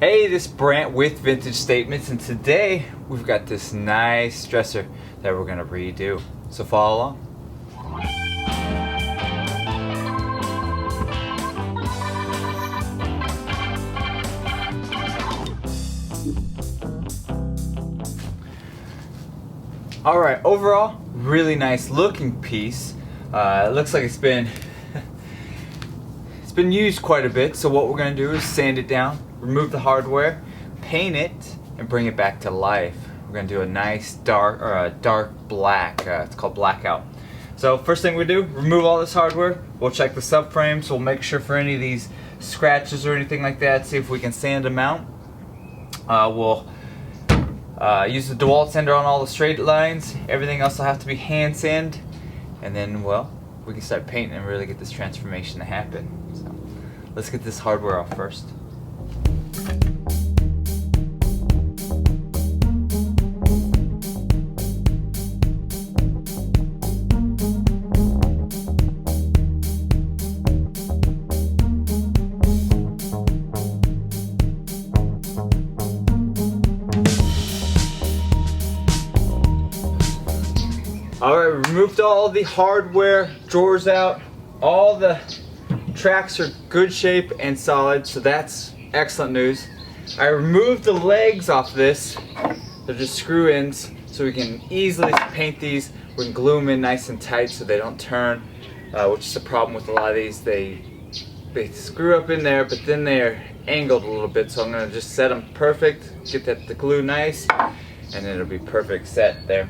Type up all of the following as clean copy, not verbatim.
Hey, this is Brant with Vintage Statements, and today we've got this nice dresser that we're going to redo. So follow along. Alright, overall, really nice looking piece. It looks like it's been used quite a bit, so what we're going to do is sand it down, remove the hardware, paint it, and bring it back to life. We're going to do a nice dark black. It's called Blackout. So first thing we do, remove all this hardware. We'll check the subframes. We'll make sure for any of these scratches or anything like that, see if we can sand them out. We'll use the DeWalt sander on all the straight lines. Everything else will have to be hand sand, and then, well, we can start painting and really get this transformation to happen. So let's get this hardware off first. Alright, removed all the hardware, drawers out, all the tracks are good shape and solid, so that's excellent news. I removed the legs off this, they're just screw ins, so we can easily paint these. We can glue them in nice and tight so they don't turn, which is the problem with a lot of these. They screw up in there, but then they're angled a little bit, so I'm going to just set them perfect, get the glue nice, and then it'll be perfect set there.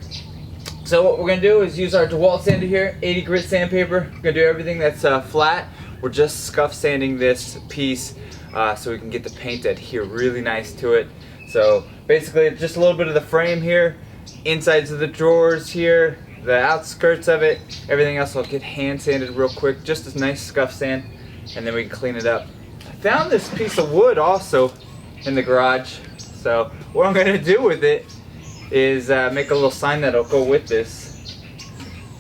So what we're going to do is use our DeWalt sander here, 80 grit sandpaper. We're going to do everything that's flat. We're just scuff sanding this piece so we can get the paint to adhere really nice to it. So basically just a little bit of the frame here, insides of the drawers here, the outskirts of it. Everything else will get hand sanded real quick, just a nice scuff sand, and then we can clean it up. I found this piece of wood also in the garage, so what I'm going to do with it is make a little sign that'll go with this.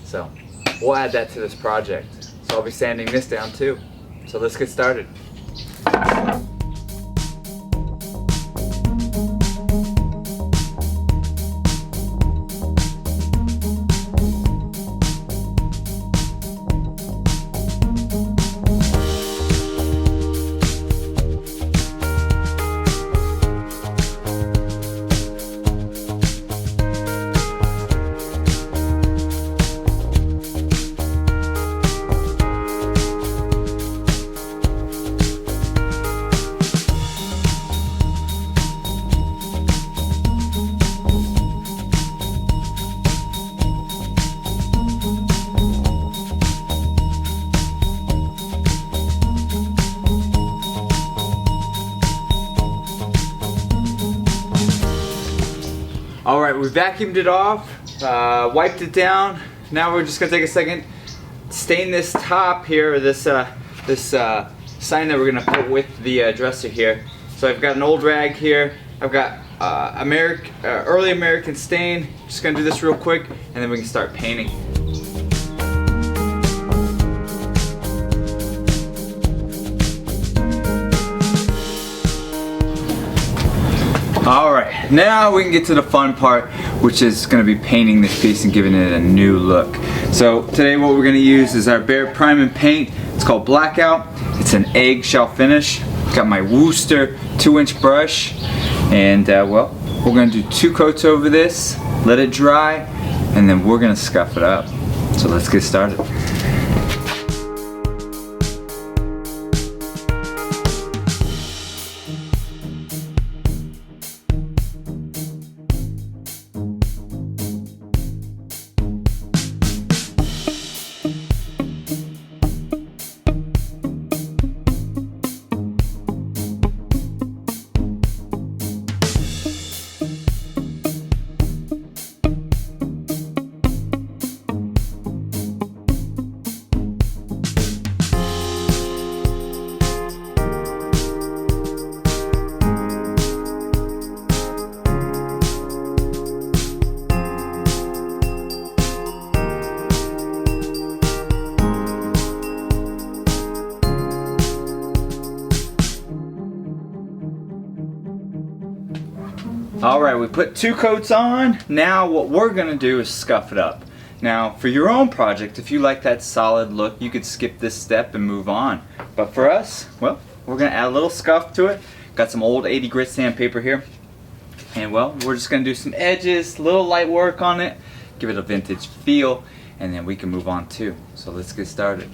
So we'll add that to this project. So I'll be sanding this down too. So let's get started. Alright, we vacuumed it off, wiped it down. Now we're just going to take a second, stain this top here, this sign that we're going to put with the dresser here. So I've got an old rag here, I've got early American stain. Just going to do this real quick and then we can start painting. Alright, now we can get to the fun part, which is going to be painting this piece and giving it a new look. So today what we're going to use is our Behr Prime and Paint. It's called Blackout. It's an eggshell finish. Got my Wooster 2-inch brush, and well, we're going to do 2 coats over this, let it dry, and then we're going to scuff it up. So let's get started. Alright, we put 2 coats on. Now what we're going to do is scuff it up. Now for your own project, if you like that solid look, you could skip this step and move on. But for us, well, we're going to add a little scuff to it. Got some old 80 grit sandpaper here. And well, we're just going to do some edges, little light work on it, give it a vintage feel, and then we can move on too. So let's get started.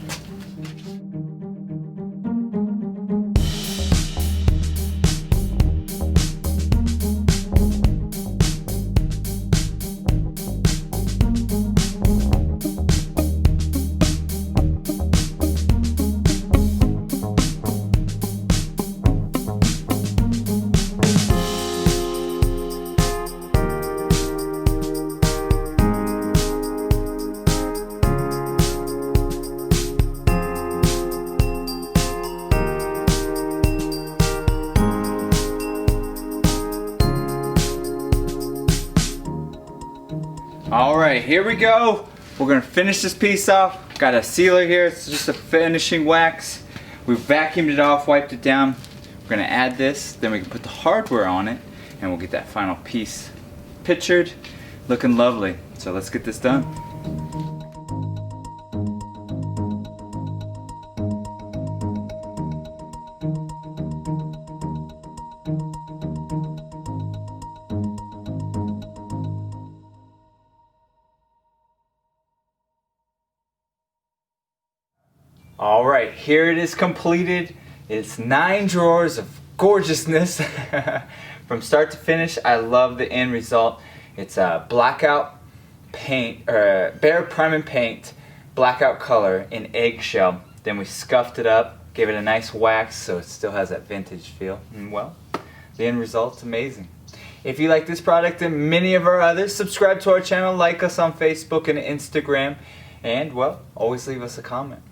Alright, here we go. We're going to finish this piece off. Got a sealer here, it's just a finishing wax. We vacuumed it off, wiped it down. We're going to add this, then we can put the hardware on it, and we'll get that final piece pictured, looking lovely. So let's get this done. Alright, here it is completed. It's 9 drawers of gorgeousness from start to finish. I love the end result. It's a Blackout paint, Behr Prime and Paint Blackout color in Eggshell. Then we scuffed it up, gave it a nice wax so it still has that vintage feel. And well, the end result's amazing. If you like this product and many of our others, subscribe to our channel, like us on Facebook and Instagram, and well, always leave us a comment.